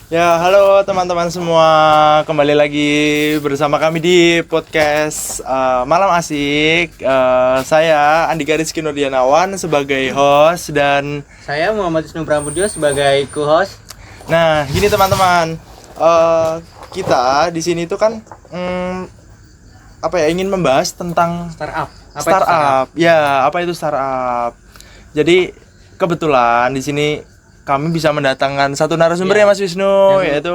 Ya, halo teman-teman semua. Kembali lagi bersama kami di podcast Malam Asik. Saya Andika Rizky Nurdianawan sebagai host dan Saya Muhammad Isnu Pramudio sebagai co-host. nah, gini teman-teman. Kita di sini tuh kan ingin membahas tentang Startup. startup. Ya, apa itu startup? Jadi kebetulan di sini kami bisa mendatangkan satu narasumber ya Mas Wisnu, yaitu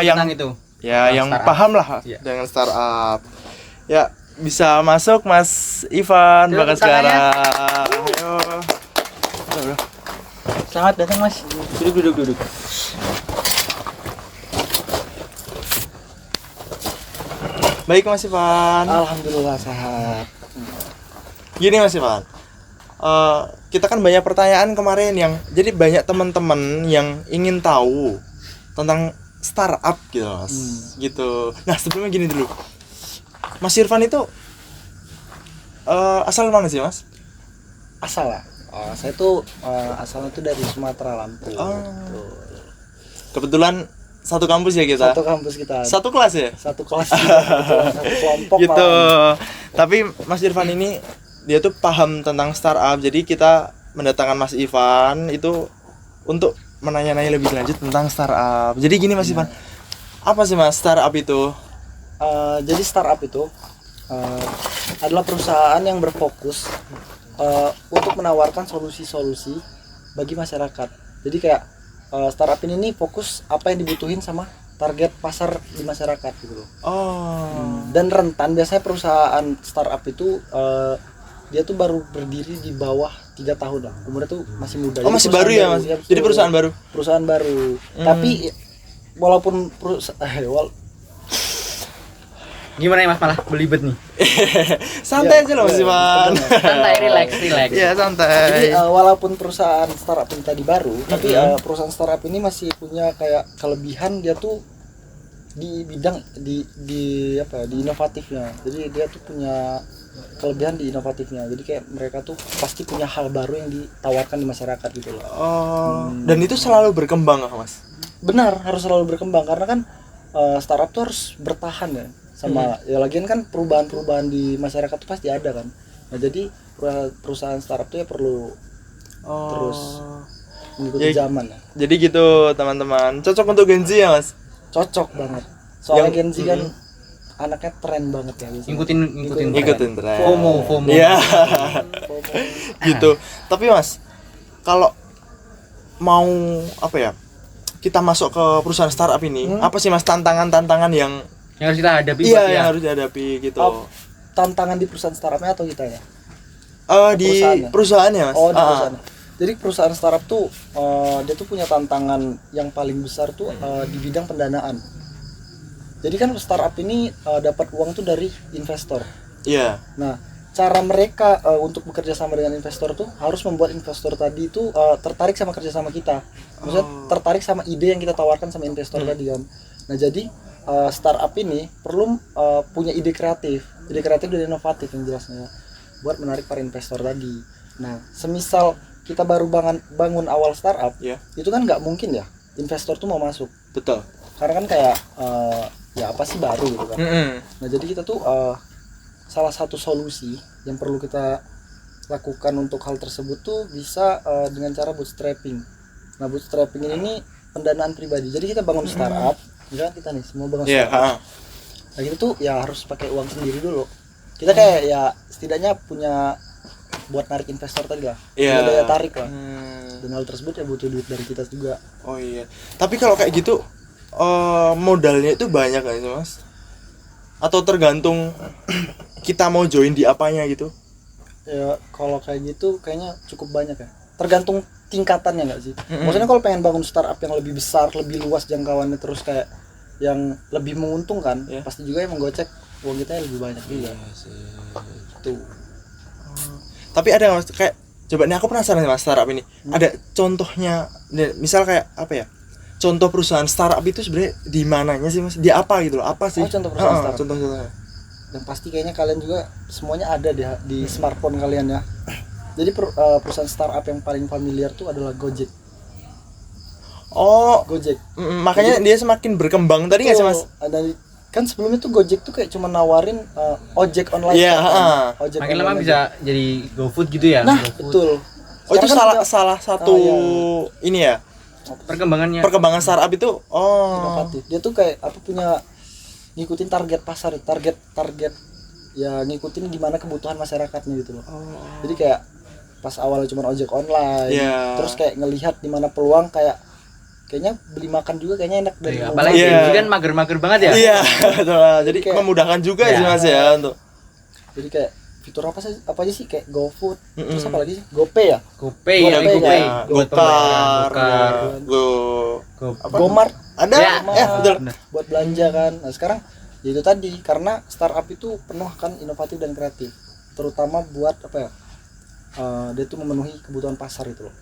yang itu. ya yang Startup. paham lah dengan startup. Ya, bisa masuk Mas Ivan Yuk, Bagas tangannya. sekarang. Ayo. Aduh. Selamat datang Mas. Duduk. Baik Mas Ivan. Alhamdulillah sehat. Gini Mas Ivan. Kita kan banyak pertanyaan kemarin yang jadi banyak teman-teman yang ingin tahu tentang startup gitu Mas. Gitu. Nah, sebelumnya gini dulu. Mas Irfan itu asal mana sih Mas? Asal ya. Saya tuh asalnya tuh dari Sumatera, Lampung. Kebetulan satu kampus ya kita. Satu kampus kita. Satu kelas ya? Satu kelas juga, kebetulan, satu kelompok. Gitu. malah. Tapi Mas Irfan ini dia tuh paham tentang startup. Jadi kita mendatangkan Mas Ivan itu untuk menanya-nanya lebih lanjut tentang startup. Jadi gini Mas Ivan. Apa sih Mas startup itu? Jadi startup itu adalah perusahaan yang berfokus untuk menawarkan solusi-solusi bagi masyarakat. Jadi kayak startup ini nih fokus apa yang dibutuhin sama target pasar di masyarakat gitu loh. Dan rentan biasanya perusahaan startup itu dia tuh baru berdiri di bawah 3 tahun lah. Umurnya tuh masih muda. Oh, masih baru ya Mas? Ya, Jadi perusahaan baru. Perusahaan baru. Tapi walaupun Gimana ya Mas, malah belibet nih. Santai aja loh Mas Ivan. Santai, relax. Iya, santai. Jadi walaupun perusahaan startup ini tadi baru, tapi perusahaan startup ini masih punya kayak kelebihan, dia tuh di bidang di inovatifnya. Jadi dia tuh punya kelebihan di inovatifnya. Jadi kayak mereka tuh pasti punya hal baru yang ditawarkan di masyarakat gitu loh. Dan itu selalu berkembang nggak Mas? Benar, harus selalu berkembang karena kan startup tuh harus bertahan ya sama ya lagian kan perubahan-perubahan di masyarakat tuh pasti ada kan. Nah, jadi perusahaan startup tuh ya perlu terus mengikuti zaman ya. Jadi gitu teman-teman. Cocok untuk Gen Z ya Mas? Cocok banget. Soalnya Yang- Gen Z kan anaknya tren banget ya biasanya. Ngikutin tren. FOMO. Iya. Gitu. Tapi Mas, kalau mau kita masuk ke perusahaan startup ini, apa sih Mas tantangan-tantangan yang Yang harus kita hadapi iya buat yang ya. harus dihadapi gitu? Tantangan di perusahaan startupnya atau kita ya? Di perusahaannya? perusahaannya Mas. Oh, di perusahaan. Jadi perusahaan startup tuh dia tuh punya tantangan yang paling besar tuh di bidang pendanaan. Jadi kan startup ini dapat uang tuh dari investor. Iya. Nah, cara mereka untuk bekerja sama dengan investor tuh harus membuat investor tadi itu tertarik sama kerja sama kita. Maksudnya tertarik sama ide yang kita tawarkan sama investor tadi kan. Nah, jadi startup ini perlu punya ide kreatif dan inovatif yang jelasnya buat menarik para investor tadi. Nah, semisal kita baru bangun awal startup, itu kan nggak mungkin ya investor tuh mau masuk. Betul. Karena kan kayak ya apa sih baru gitu kan. Nah, jadi kita tuh salah satu solusi yang perlu kita lakukan untuk hal tersebut tuh bisa dengan cara bootstrapping. Nah, bootstrapping ini pendanaan pribadi. Jadi kita bangun startup, misalkan kita nih semua bangun startup. Nah, kita tuh ya harus pakai uang sendiri dulu. Kita kayak ya setidaknya punya buat narik investor tadi lah. Punya daya tarik lah. Dan hal tersebut ya butuh duit dari kita juga. Oh iya. Tapi kalau kayak gitu modalnya itu banyak nggak sih Mas? Atau tergantung kita mau join di apanya gitu? Ya kalau kayak gitu kayaknya cukup banyak ya. Tergantung tingkatannya nggak sih? Maksudnya kalau pengen bangun startup yang lebih besar, lebih luas jangkauannya, terus kayak yang lebih menguntungkan, pasti juga yang menggocek uang kita lebih banyak juga. Tuh. Tapi ada nggak Mas kayak coba nih aku penasaran nih Mas startup ini. Ada contohnya, misal kayak apa ya? Contoh perusahaan startup itu sebenarnya di mananya sih Mas? Di apa gitu loh? Apa sih? Contoh perusahaan startup. Contoh-contohnya. Dan pasti kayaknya kalian juga semuanya ada di smartphone kalian ya. Jadi perusahaan startup yang paling familiar tuh adalah Gojek. Oh, Gojek. makanya dia semakin berkembang tadi nggak sih Mas? Ada kan sebelumnya tuh Gojek tuh kayak cuma nawarin ojek online. Iya, kan? Ojek Makin lama online bisa aja. jadi GoFood gitu ya. Nah, GoFood. betul. Oh, itu Sekarang kan salah satu iya. ini ya. Perkembangannya. Perkembangan startup itu. Oh. inovatif. Dia tuh kayak apa punya ngikutin target pasar, target ya ngikutin gimana kebutuhan masyarakatnya gitu loh. Jadi kayak pas awalnya cuma ojek online, Iya. terus kayak ngelihat di mana peluang kayaknya beli makan juga kayaknya enak dari Iya, rumah. apalagi Iya. Gen Z kan mager-mager banget ya. Iya, betul. Jadi Kayak- memudahkan juga Iya. sih Mas ya untuk. Jadi kayak fitur apa aja sih kayak GoFood, terus Mm-mm. apa lagi sih? GoPay ya? GoPay GoPay ya, ya. GoPay. Gokar, Buat pembayaran, Gokar. Go apa? Gomart Ada Ya, ya, betul. bener. buat belanja kan. Nah, sekarang ya itu tadi karena startup itu penuh akan inovatif dan kreatif. Terutama buat apa ya? Dia tuh memenuhi kebutuhan pasar itu loh.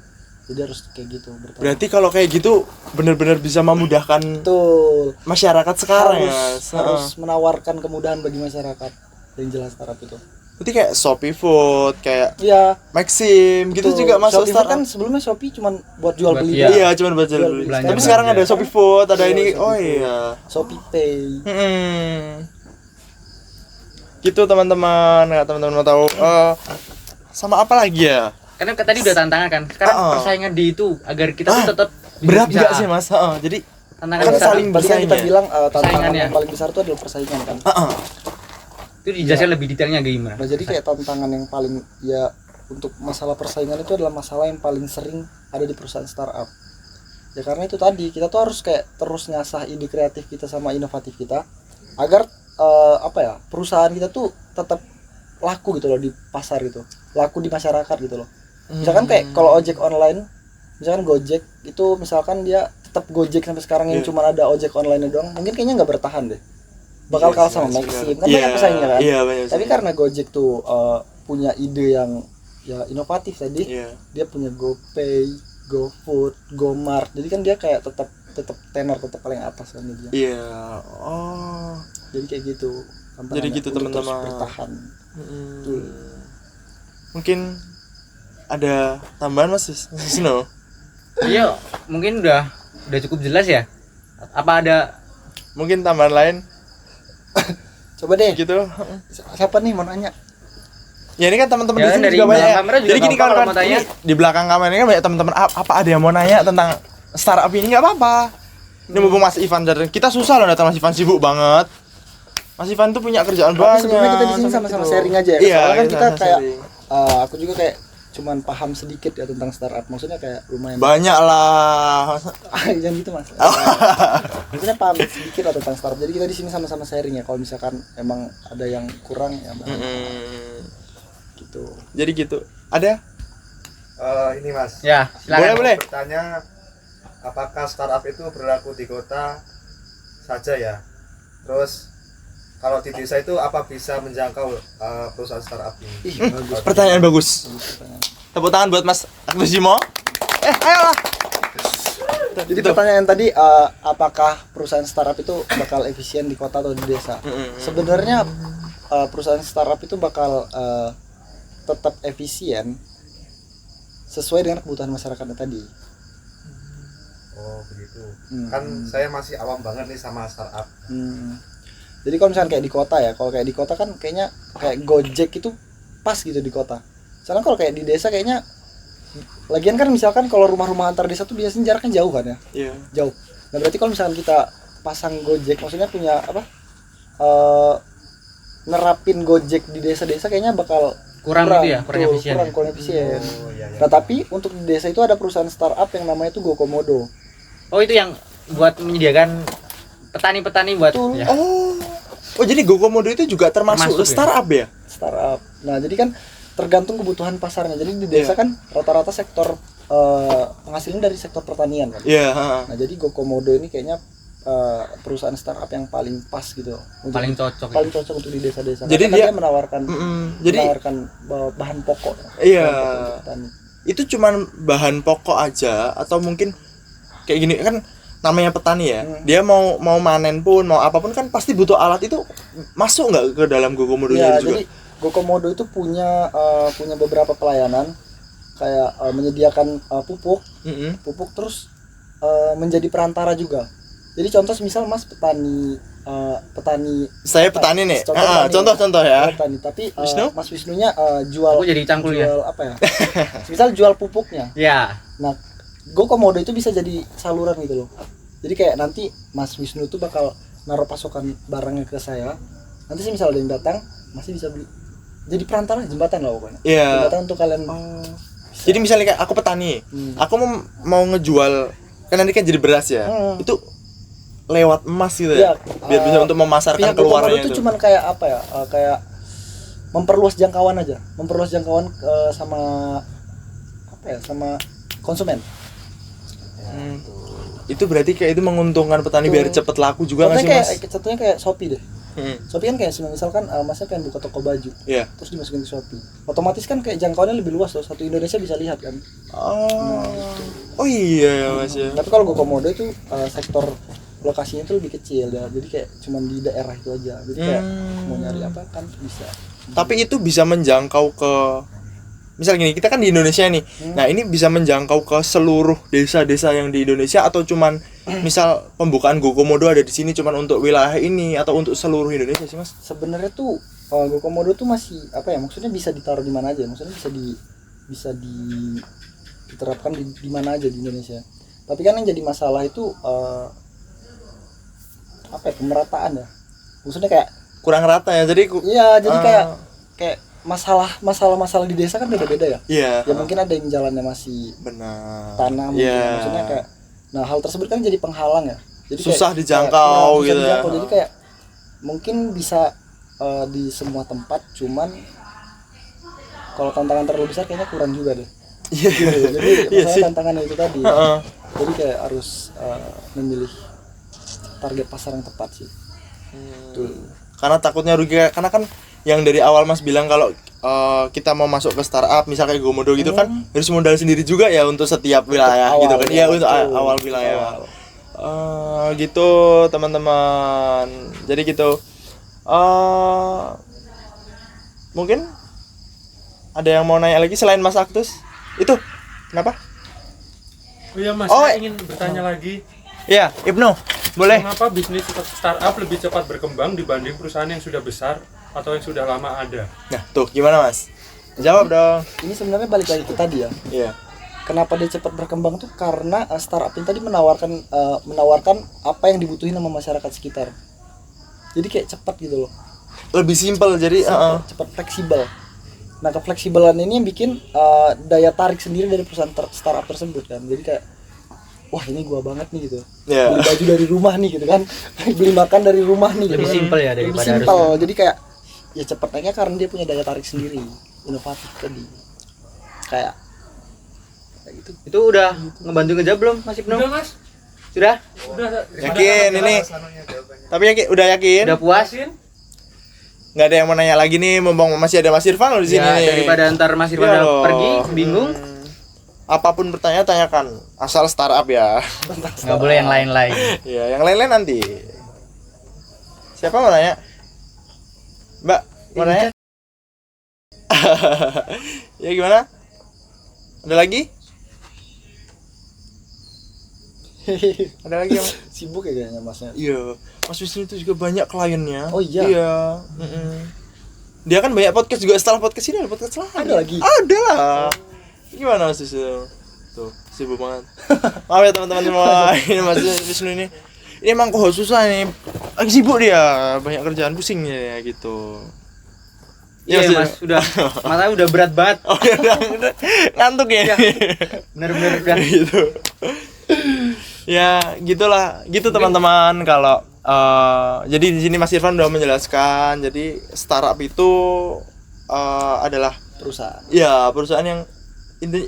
Jadi harus kayak gitu bertahan. Berarti kalau kayak gitu benar-benar bisa memudahkan Betul. masyarakat sekarang ya. harus menawarkan kemudahan bagi masyarakat yang jelas startup itu. Berarti kayak Shopee Food, kayak Iya. Maxim gitu betul. juga masuk Shopee Food startup. kan sebelumnya Shopee cuman buat jual Buat- beli. iya. doang. Iya, cuma buat jual Jual beli. beli. Belanja Tapi sekarang ada belanja. Shopee Food, ada Iya, ini. Shopee Oh Food. iya. Shopee Pay. Gitu teman-teman, nggak teman-teman mau tahu. Sama apa lagi ya? Karena tadi udah tantangan kan. Sekarang persaingan di itu agar kita tuh tetap Berat bisa- nggak sih Mas? Jadi Tantangan Kan besar saling Tadi kan kita bersaing ya? bilang tantangan Persaingannya. yang paling besar itu adalah persaingan kan. itu dijelaskan lebih detailnya gimana. Nah, jadi kayak tantangan yang paling ya untuk masalah persaingan itu adalah masalah yang paling sering ada di perusahaan startup. Ya karena itu tadi kita tuh harus kayak terus ngasah ide kreatif kita sama inovatif kita agar apa ya perusahaan kita tuh tetap laku gitu loh di pasar gitu, laku di masyarakat gitu loh. Misalkan kayak kalau ojek online, misalkan Gojek itu misalkan dia tetap Gojek sampai sekarang yang Iya. cuma ada ojek online doang, mungkin kayaknya nggak bertahan deh. Bakal Iya kalah sih, sama Mas, Maxim benar. kan banyak pesaingnya kan. Iya, banyak Tapi pesaingnya. karena Gojek tuh punya ide yang ya inovatif tadi, Iya. dia punya GoPay, GoFood, Gomart. Jadi kan dia kayak tetap tenor tetap paling atas kan dia. Iya. Oh. Jadi kayak gitu. tantangannya Jadi gitu, untuk terus teman-teman. bertahan. Mungkin ada tambahan Mas Snow? Iya, mungkin udah cukup jelas ya. Apa ada Mungkin tambahan lain Coba deh. gitu? Siapa nih mau nanya? Ya ini kan teman-teman Ya, di sini dari juga banyak. belakang kamera juga Jadi gini gampang kalau kawan-kawan, mau tanya. ini di belakang kamera ini kan banyak teman-teman apa ada yang mau nanya tentang startup ini nggak apa-apa. Ini mumpung Mas Ivan dan kita susah loh datang Mas Ivan sibuk banget. Mas Ivan tuh punya kerjaan Tapi banyak. sebelumnya kita di sini sampai sama-sama gitu. sharing aja ya. Iya, Soalnya kan kita sama-sama kayak sharing. aku juga kayak cuman paham sedikit ya tentang startup. Maksudnya kayak lumayan Banyak lah. jangan gitu Mas. Maksudnya paham sedikit lah tentang startup. Jadi kita di sini sama-sama sharing ya. Kalau misalkan emang ada yang kurang ya Bang. Gitu. Jadi gitu. Ada? Ini Mas, ya, silakan. Boleh. bertanya apakah startup itu berlaku di kota saja ya? Terus kalau di desa itu apa bisa menjangkau perusahaan startup ini? Ih, bagus. Pertanyaan bagus. Tepuk tangan buat Mas Agus Jimo. Ayolah. Jadi pertanyaan tadi apakah perusahaan startup itu bakal efisien di kota atau di desa? Sebenarnya perusahaan startup itu bakal tetap efisien sesuai dengan kebutuhan masyarakatnya tadi. Oh begitu. Hmm. Kan saya masih awam banget nih sama startup. Jadi kalau misalkan kayak di kota ya, kalau kayak di kota kan kayaknya kayak Gojek itu pas gitu di kota. Soalnya kalau kayak di desa kayaknya lagian kan misalkan kalau rumah-rumah antar desa tuh biasanya jaraknya jauh kan ya. Iya. Jauh. Nah berarti kalau misalkan kita pasang Gojek, maksudnya punya apa? Nerapin Gojek di desa-desa kayaknya bakal Kurang gitu ya, kurang tuh, efisien. kurang efisien. Oh iya ya. Nah tapi untuk di desa itu ada perusahaan startup yang namanya itu GoKomodo. Oh, itu yang buat menyediakan petani-petani buat Betul. ya. Oh jadi GoKomodo itu juga termasuk Termasuk ya? startup ya? Startup. Nah jadi kan tergantung kebutuhan pasarnya. Jadi di desa kan rata-rata sektor penghasilan dari sektor pertanian kan. Iya. Nah jadi GoKomodo ini kayaknya perusahaan startup yang paling pas gitu untuk Paling cocok. paling cocok untuk di desa-desa. Jadi Karena kan dia- menawarkan Jadi menawarkan bahan pokok. Iya. Bahan pokok untuk petani. itu cuman bahan pokok aja atau mungkin kayak gini kan namanya petani ya. Dia mau manen pun mau apapun kan pasti butuh alat itu masuk nggak ke dalam GoKomodo-nya Ya, juga? jadi GoKomodo itu punya beberapa pelayanan kayak menyediakan pupuk terus menjadi perantara juga. Jadi contoh misal Mas petani Saya petani nih. Contoh ya. petani, tapi Wisnu? Mas Wisnunya jual Aku jadi cangkul ya. jual apa ya? Misal jual pupuknya. Ya. Nah, GoKomodo itu bisa jadi saluran gitu loh. Jadi kayak nanti Mas Wisnu tuh bakal naruh pasokan barangnya ke saya. Nanti sih misal ada yang datang, masih bisa beli. Jadi perantara, jembatan lah pokoknya. Iya. Jembatan untuk kalian. Jadi misalnya kayak aku petani, aku mau ngejual, kan nanti kan jadi beras ya. Itu lewat emas gitu ya. Biar bisa untuk memasarkan pihak keluarnya GoKomodo itu cuman kayak apa ya? Kayak memperluas jangkauan aja. Memperluas jangkauan sama apa ya? Sama konsumen. Itu berarti kayak itu menguntungkan petani biar cepet laku juga nggak sih Mas? Contohnya kayak Shopee deh. Shopee kan kayak misalkan Masnya pengen buka toko baju, terus dimasukin ke Shopee, otomatis kan kayak jangkauannya lebih luas loh, satu Indonesia bisa lihat kan. Oh iya ya Mas ya. Tapi kalau GoKomodo itu sektor lokasinya itu lebih kecil ya, jadi kayak cuma di daerah itu aja, jadi kayak mau nyari apa kan bisa. Tapi itu bisa menjangkau ke, misal gini, kita kan di Indonesia nih. Nah, ini bisa menjangkau ke seluruh desa-desa yang di Indonesia atau cuman misal pembukaan GoKomodo ada di sini cuman untuk wilayah ini atau untuk seluruh Indonesia sih, Mas? Sebenarnya tuh GoKomodo tuh masih apa ya? Maksudnya bisa ditaruh di mana aja. Maksudnya bisa diterapkan di mana aja di Indonesia. Tapi kan yang jadi masalah itu apa ya? Pemerataan ya. Maksudnya kayak kurang rata ya. Jadi jadi kayak masalah di desa kan beda-beda ya. Iya. Ya mungkin ada yang jalannya masih benar. tanah mungkin. Maksudnya kayak hal tersebut kan jadi penghalang ya. Jadi susah kayak, dijangkau susah gitu dijangkau. ya. Jadi kayak mungkin bisa di semua tempat, cuman kalau tantangan terlalu besar kayaknya kurang juga deh. Iya. Jadi masalah tantangannya itu tadi. Jadi kayak harus memilih target pasar yang tepat sih. Karena takutnya rugi, karena kan yang dari awal Mas bilang kalau kita mau masuk ke startup misal kayak GoModo gitu kan harus modal sendiri juga ya untuk setiap wilayah gitu kan. Iya, untuk awal wilayah. Gitu teman-teman. Jadi gitu. Mungkin ada yang mau nanya lagi selain Mas Aktus? Itu kenapa? Oh iya Mas, saya ingin bertanya lagi. Iya, Ibnu, boleh. Mengapa bisnis startup lebih cepat berkembang dibanding perusahaan yang sudah besar atau yang sudah lama ada? Nah, tuh gimana Mas? Jawab dong. Ini sebenarnya balik lagi ke tadi ya. Iya. Kenapa dia cepat berkembang tuh karena startup ini tadi menawarkan apa yang dibutuhin sama masyarakat sekitar. Jadi kayak cepat gitu loh. Lebih simpel jadi cepat fleksibel. Nah, kefleksibelan ini yang bikin daya tarik sendiri dari perusahaan startup tersebut kan. Jadi kayak wah, ini gua banget nih gitu. Beli baju dari rumah nih gitu kan. Beli makan dari rumah nih gitu. Lebih simpel ya daripada lebih simpel. Jadi kayak ya cepat naiknya karena dia punya daya tarik sendiri, inovatif tadi. Kayak gitu. Itu udah ngebantu ngejawab belum Mas Ibnu? Udah Mas. Sudah? Udah. Yakin ini. Tapi udah yakin? Udah puas? Nggak ada yang mau nanya lagi nih, mumpung masih ada Mas Irfan loh di sini nih. Daripada ntar Mas Irfan pergi bingung. Apapun bertanya tanyakan, asal startup ya. Nggak boleh yang lain-lain. Iya, yang lain-lain nanti. Siapa mau nanya? Mbak, mau nanya? Ya gimana? Ada lagi? Ada lagi Mas? Sibuk ya kayaknya Masnya. Iya, Mas Wisnu itu juga banyak kliennya. Oh iya. Iya. Dia kan banyak podcast juga, setelah podcast ini ada podcast lain. Ada lagi? Ada lah. Gimana Mas Wisnu? Tuh, sibuk banget. Maaf ya teman-teman semua. Ini Mas Wisnu ini emang kok susah nih. Lagi sibuk dia, banyak kerjaan, pusing ya gitu. Iya Mas, udah mata udah berat banget. Oh udah ngantuk ya. Bener-bener udah gitu. Ya gitulah, gitu teman-teman. Kalau jadi di sini Mas Irfan udah menjelaskan. Jadi startup itu adalah Perusahaan. ya perusahaan yang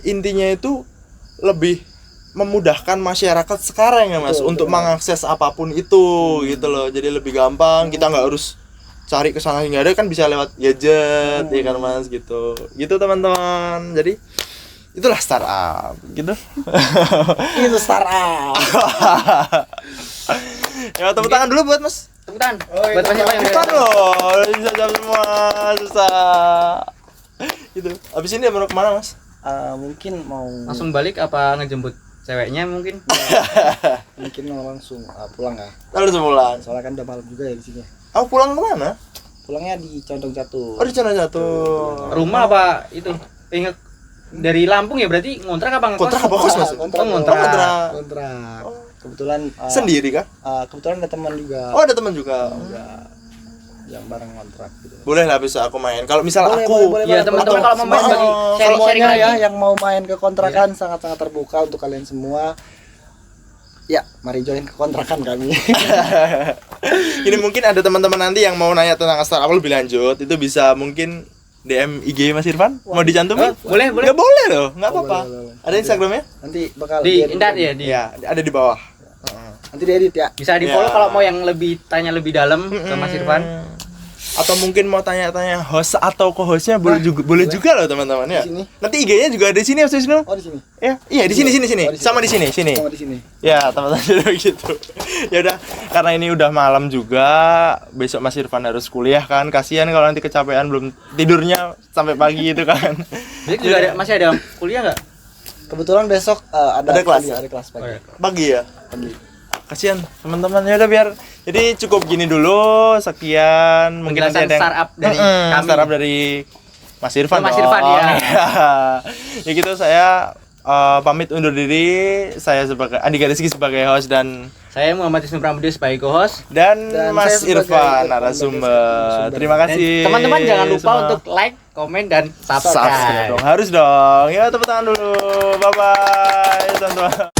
intinya itu lebih memudahkan masyarakat sekarang ya Mas, untuk mengakses apapun itu gitu loh. Jadi lebih gampang, kita nggak harus cari kesana sini, ada kan bisa lewat gadget ya kan Mas gitu. Gitu teman-teman. Jadi itulah startup gitu. Itu startup. Ya tepuk tangan dulu buat Mas. tepuk tangan. Buat Mas Irfan yang Bukan loh, bisa jawab semua, susah. Gitu. Abis ini mau kemana Mas? Mungkin mau langsung balik apa ngejemput? ceweknya mungkin. Mungkin langsung pulang ya. Lalu sebulan. Soalnya kan udah malam juga ya di sini. Oh, pulang kemana? Pulangnya di Condong Catur. Oh, di sana jatuh. Rumah apa itu? Ingat dari Lampung ya berarti ngontrak apa ngekos? Kontrak apa kos, Mas? Kontrak. Oh, ngontrak. Kontrak. Kontrak. Kebetulan Sendiri kah? kebetulan ada teman juga. Oh, ada teman juga. Yang bareng kontrak gitu. Boleh lah besok aku main. Kalau misal aku Iya, teman-teman kalau mau main Oh, bagi kalau sharing-sharing Semuanya ya lagi. yang mau main ke kontrakan sangat-sangat terbuka untuk kalian semua. Ya, mari join ke kontrakan kami. ini mungkin ada teman-teman nanti yang mau nanya tentang startup lebih lanjut, itu bisa mungkin DM IG Mas Irfan. Mau dicantumin? Boleh, boleh. Nggak boleh loh, nggak apa-apa. boleh. Ada Instagramnya? Nanti bakal Di diedit. Indat ya di. Iya, ada di bawah. Nanti diedit ya. Bisa di-follow Ya. kalau mau yang lebih tanya lebih dalam ke Mas Irfan. Atau mungkin mau tanya-tanya host atau co-hostnya boleh juga loh teman-teman ya. Di sini. Nanti IG-nya juga ada di sini Mas Wisnu. Oh, di sini. Ya, iya di sini sini. Oh, di sini. Sama di sini, sini. Sama di sini. Ya teman-teman gitu. Ya udah, karena ini udah malam juga, besok Mas Irfan harus kuliah kan. Kasihan kalau nanti kecapean belum tidurnya sampai pagi itu kan. Jadi juga ada, masih ada kuliah nggak? Kebetulan besok ada Ada kelas? kuliah, ada kelas pagi. Oh, iya. Pagi ya. Pagi. Kasihan teman-teman, ya udah biar. Jadi cukup gini dulu, sekian. Mungkin nanti Penjelasan ada yang- startup dari kami. Startup dari Mas Irfan. Oh, Mas dong. Irfan, ya. Ya gitu, saya pamit undur diri. Saya sebagai Andika Rizky sebagai host dan Saya Muhammad Isnu Pramudia sebagai co-host. Dan Mas saya sebagai Irfan founder narasumber. Terima Dan kasih. teman-teman jangan lupa semua. untuk like, komen dan subscribe subscribe. dong. Harus dong. Ya tepuk tangan dulu. Bye bye teman-teman.